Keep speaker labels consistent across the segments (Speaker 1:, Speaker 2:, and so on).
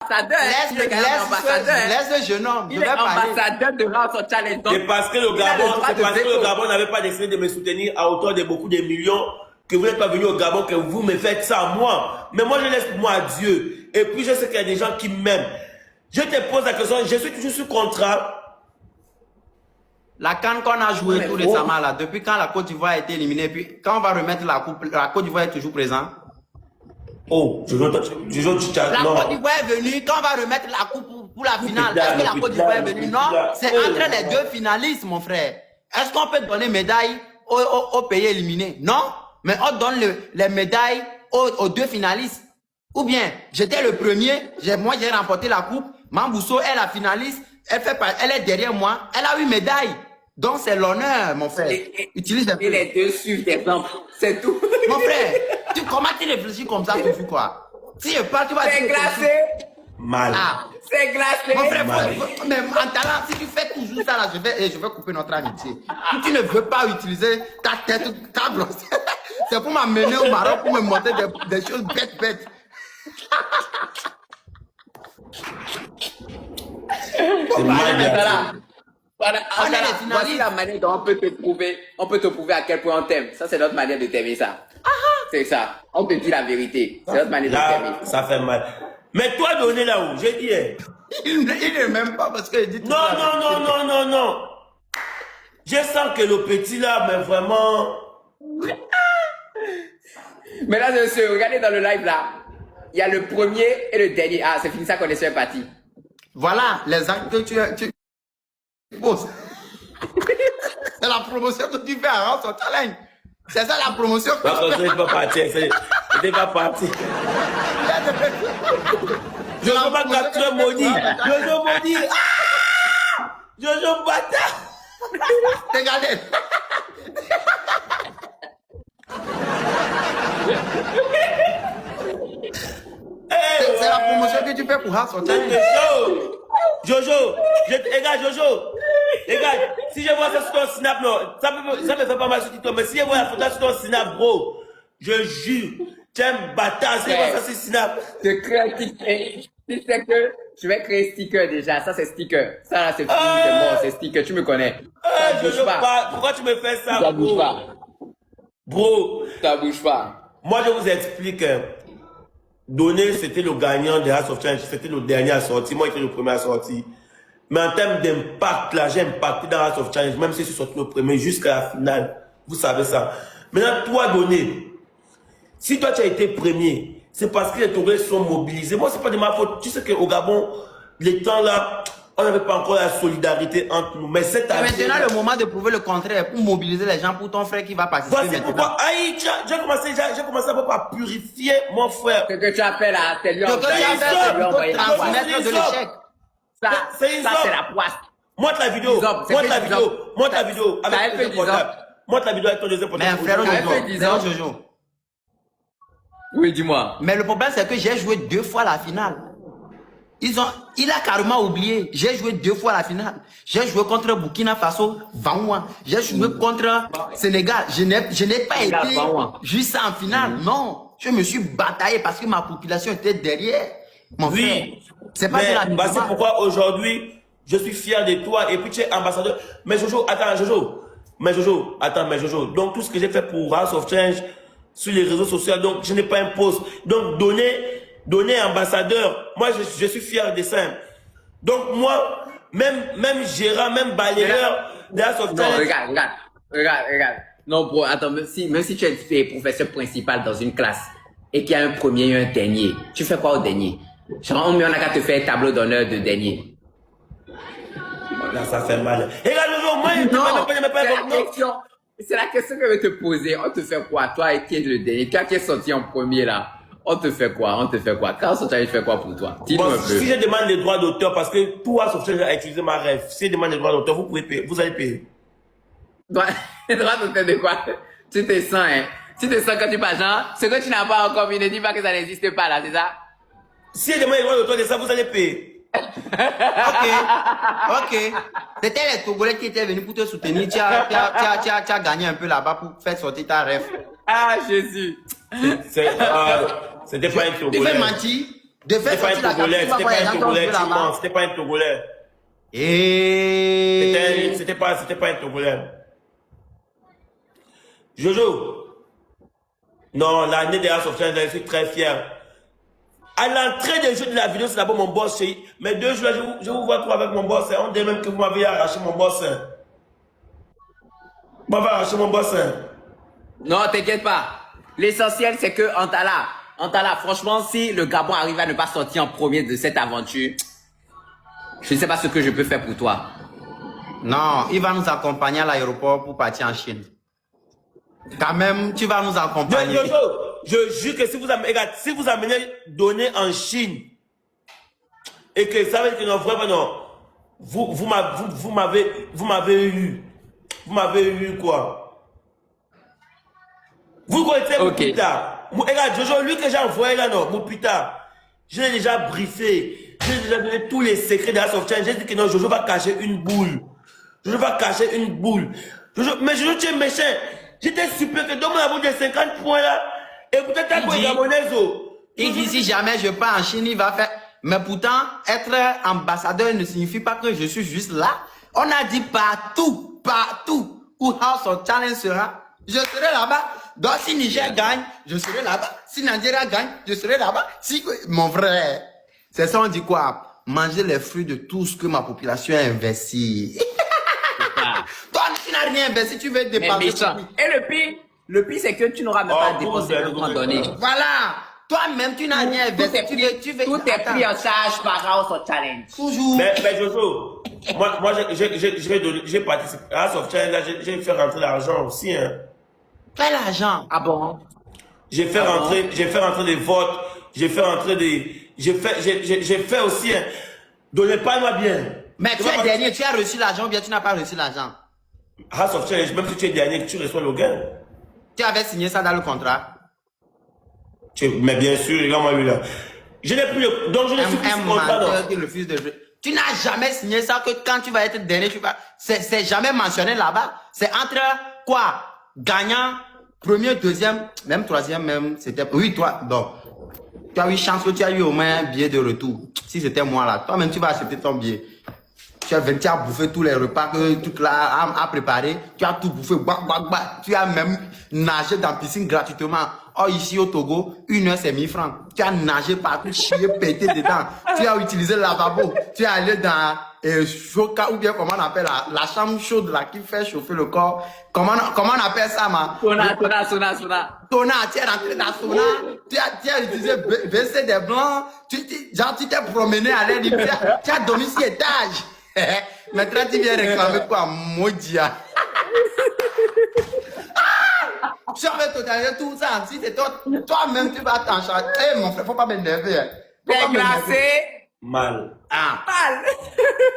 Speaker 1: ambassadeur.
Speaker 2: Laisse le jeune homme.
Speaker 1: Il est ambassadeur de House of Challenge.
Speaker 3: C'est parce que le Gabon n'avait pas décidé de me soutenir à hauteur de beaucoup de millions que vous n'êtes pas venu au Gabon, que vous me faites ça moi. Mais moi, je laisse moi à Dieu. Et puis, je sais qu'il y a des gens qui m'aiment. Je te pose la question, je suis toujours sous contrat.
Speaker 2: La CAN qu'on a joué tout récemment, là, depuis quand la Côte d'Ivoire a été éliminée, puis quand on va remettre la coupe, la Côte d'Ivoire est toujours présente.
Speaker 3: Oh,
Speaker 2: la Côte d'Ivoire est venue, quand on va remettre la coupe pour la finale, est-ce que la Côte d'Ivoire est venue? Non, c'est entre les deux finalistes, mon frère. Est-ce qu'on peut donner médaille aux pays éliminés? Non, mais on donne les médailles aux deux finalistes. Ou bien, j'étais le premier, moi j'ai remporté la coupe, Mambousso est la finaliste, elle est derrière moi, elle a 8 médailles. Donc c'est l'honneur, mon frère. Utilise
Speaker 1: et les deux suivent d'exemple, c'est tout.
Speaker 2: Mon frère, comment tu réfléchis comme ça, tu fais quoi? Si je parle, tu vas dire.
Speaker 1: C'est glacé.
Speaker 3: Mal.
Speaker 1: C'est glacé.
Speaker 2: Mon frère, mais en talent, si tu fais toujours ça, là, je vais couper notre amitié. Si tu ne veux pas utiliser ta tête, ta brosse, c'est pour m'amener au Maroc pour me montrer des choses bêtes.
Speaker 1: Voici la manière dont on peut te prouver à quel point on t'aime. Ça, c'est notre manière de t'aimer, ça. C'est ça. On te dit la vérité. C'est notre manière de t'aimer.
Speaker 3: Ça fait mal. Mais toi, donné là-haut, j'ai dit.
Speaker 2: Il ne m'aime pas parce qu'il dit.
Speaker 3: Non. Je sens que le petit là, mais vraiment.
Speaker 1: Mesdames et messieurs, regardez dans le live là. Il y a le premier et le dernier. Ah, c'est fini ça qu'on est sur un parti.
Speaker 2: Voilà, les actes que tu poses. C'est la promotion que tu fais à House of Challenge. C'est ça la promotion que
Speaker 3: tu fais. Pas parti. C'était pas parti. Je ne veux pas capturer Moni. Jojo Moni. Jojo bâtard.
Speaker 2: Regardez. C'est la promotion que tu fais pour House of Challenge.
Speaker 3: Jojo, regarde, si je vois ça sur ton snap, non, ça me fait pas mal sur TikTok, mais si je vois la photo sur ton snap, bro, je jure, tu es un bâtard, si je vois ça sur snap.
Speaker 1: Je crée un sticker. Tu sais que je vais créer sticker déjà, ça c'est sticker. Ça là c'est fini, c'est bon, c'est sticker, tu me connais. Ça bouge pas.
Speaker 3: Pourquoi tu me fais ça,
Speaker 1: ça bouge pas.
Speaker 3: Bro,
Speaker 1: ça bouge pas.
Speaker 3: Moi je vous explique. Donné, c'était le gagnant de House of Challenge, c'était le dernier à sortir, moi j'étais le premier à sortir. Mais en termes d'impact, là, j'ai impacté dans House of Challenge, même si je suis sorti le premier jusqu'à la finale. Vous savez ça. Maintenant, toi, Donné, si toi tu as été premier, c'est parce que les Togolais sont mobilisés. Moi, c'est pas de ma faute. Tu sais qu'au Gabon, les temps là, on n'avait pas encore la solidarité entre nous. Mais cette année.
Speaker 2: Maintenant, le moment de prouver le contraire, pour mobiliser les gens pour ton frère qui va participer.
Speaker 3: Voici pourquoi. Aïe, j'ai commencé à peu à purifier mon frère.
Speaker 1: Ce que tu appelles à c'est lui
Speaker 2: transmettre de l'échec.
Speaker 1: Ça, c'est la poisse.
Speaker 3: Montre la vidéo. Montre la vidéo. Avec ton deuxième portable. Montre la vidéo avec ton deuxième portable.
Speaker 2: Mais frère Jojo.
Speaker 1: Oui, dis-moi.
Speaker 2: Mais le problème, c'est que j'ai joué 2 fois la finale. Il a carrément oublié. J'ai joué 2 fois la finale. J'ai joué contre Burkina Faso, Vanwa. J'ai joué contre Sénégal. Je n'ai pas été juste en finale. Non. Je me suis bataillé parce que ma population était derrière. Mon frère. C'est pas de la
Speaker 3: c'est pourquoi aujourd'hui, je suis fier de toi. Et puis tu es ambassadeur. Mais Jojo, Jojo. Donc tout ce que j'ai fait pour House of Change sur les réseaux sociaux, donc je n'ai pas un post. Donc donner ambassadeur, moi je suis fier de ça. Donc moi, même gérant, même balayeur de House of Challenge.
Speaker 1: Non, regarde. Non, bro, attends, même si tu es professeur principal dans une classe et qu'il y a un premier et un dernier, tu fais quoi au dernier? Genre, on a qu'à te faire un tableau d'honneur de dernier.
Speaker 3: Là, ça fait mal. Regarde, moi,
Speaker 1: c'est la question que je vais te poser. On te fait quoi? Toi, qui es le dernier? Toi qui es sorti en premier là. On te fait quoi? Quand ça fait quoi pour toi? Dis-moi un peu.
Speaker 3: Si je demande les droits d'auteur, parce que tout House of Challenge a utilisé ma rêve. Si je demande les droits d'auteur, vous allez payer.
Speaker 1: Les droits d'auteur de quoi? Tu te sens, hein? Tu te sens quand tu passes, genre, ce que tu n'as pas encore vu, ne dis pas que ça n'existe pas là, c'est ça?
Speaker 3: Si je demande les droits d'auteur de ça, vous allez payer.
Speaker 2: Ok. C'était les Togolais qui étaient venus pour te soutenir. Tu as gagné un peu là-bas pour faire sortir ta rêve.
Speaker 1: Ah, Jésus.
Speaker 3: C'était pas un Togolais.
Speaker 2: Tu fais mentir. De faire
Speaker 3: C'était pas un Togolais, c'était pas un Togolais, tu mens, c'était pas un Togolais.
Speaker 2: Et...
Speaker 3: C'était pas un Togolais. Jojo, non, l'année de House of Challenge, je suis très fier. À l'entrée des jeux de la vidéo, c'est d'abord mon boss. Mais 2 jours, je vous vois trop avec mon boss. On dit même que vous m'avez arraché mon boss. Vous m'avez arraché mon boss.
Speaker 1: Non, t'inquiète pas. L'essentiel, c'est que Antala, franchement, si le Gabon arrive à ne pas sortir en premier de cette aventure, je ne sais pas ce que je peux faire pour toi.
Speaker 2: Non, il va nous accompagner à l'aéroport pour partir en Chine. Quand même, tu vas nous accompagner.
Speaker 3: Je jure que si vous amenez donner en Chine, et que ça veut dire que non, vraiment non, vous m'avez eu. Vous m'avez eu quoi? Vous connaissez mon putain. Regarde, Jojo, lui que j'ai envoyé là, non, mon putain. Je l'ai déjà briefé. J'ai déjà donné tous les secrets de la House of Challenge. J'ai dit que non, Jojo va cacher une boule. Jojo va cacher une boule. Mais Jojo, tu es méchant. J'étais super que donne-moi la boule de 50 points là. Et peut-être t'as quoi Gabonaise.
Speaker 2: Il dit si jamais je pars en Chine, il va faire. Mais pourtant, être ambassadeur ne signifie pas que je suis juste là. On a dit partout où House of Challenge sera, je serai là-bas. Donc si Niger gagne, je serai là-bas. Si Nigeria gagne, je serai là-bas. Si mon frère, c'est ça on dit quoi? Manger les fruits de tout ce que ma population a investi. Toi, tu n'as rien investi, tu veux dépenser.
Speaker 1: Et le pire, c'est que tu n'auras même pas dépensé à un moment donné.
Speaker 2: Voilà. Toi-même, tu n'as rien investi.
Speaker 1: Tout est pris en charge par House of Challenge.
Speaker 2: Toujours.
Speaker 3: Mais Jojo, moi j'ai participé à House of Challenge, là, j'ai fait rentrer l'argent aussi. Hein.
Speaker 2: Quel argent?
Speaker 1: Ah bon?
Speaker 3: J'ai fait rentrer des votes, j'ai fait aussi, hein. Donnez pas moi bien.
Speaker 2: Mais tu es dernier, tu as reçu l'argent ou bien tu n'as pas reçu l'argent?
Speaker 3: House of Challenge, même si tu es dernier, tu reçois le gain.
Speaker 2: Tu avais signé ça dans le contrat?
Speaker 3: Mais bien sûr, regarde-moi lui là. Je n'ai plus le... Donc je ne suis plus sur contrat, non.
Speaker 2: Qui refuse de jouer. Tu n'as jamais signé ça que quand tu vas être dernier, tu vas... C'est jamais mentionné là-bas. C'est entre quoi? Gagnant, premier, deuxième, même troisième, même, c'était... Oui, toi, donc, tu as eu chance que tu as eu au moins un billet de retour. Si c'était moi là, toi-même tu vas acheter ton billet. Tu as bouffé tous les repas que tout là a préparé. Tu as tout bouffé. Tu as même nagé dans la piscine gratuitement. Oh, ici au Togo, 1 heure c'est 1000 francs. Tu as nagé partout, chié, pété dedans. Tu as utilisé le lavabo. Tu es allé dans Choka ou bien comment on appelle la chambre chaude là qui fait chauffer le corps. Comment on appelle ça, ma?
Speaker 1: Sauna.
Speaker 2: Sauna, tu es rentré dans la sauna. Tu as utilisé baisser des blancs. Tu t'es promené à l'air libre. Tu as dormi sur étage. Maintenant, tu viens réclamer quoi, maudit. Si on veut totaliser tout ça, si c'est toi-même, tu vas t'en charger. Eh, mon frère, faut pas m'énerver.
Speaker 1: T'es glacé.
Speaker 3: Mal.
Speaker 2: Ah. Mal.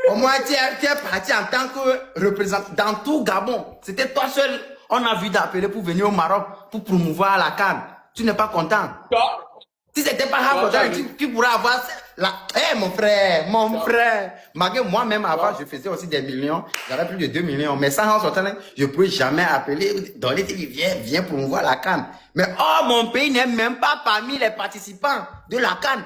Speaker 2: Au moins, tu es parti en tant que représentant dans tout Gabon. C'était toi seul. On a vu d'appeler pour venir au Maroc pour promouvoir la CAN. Tu n'es pas content. Si c'était pas grave, tu pourrais avoir la... Eh, mon frère. Malgré moi-même, avant, je faisais aussi des millions. J'avais plus de 2 millions. Mais sans House of Challenge, je ne pouvais jamais appeler, donner des viens promouvoir la CAN. Mais oh, mon pays n'est même pas parmi les participants de la CAN.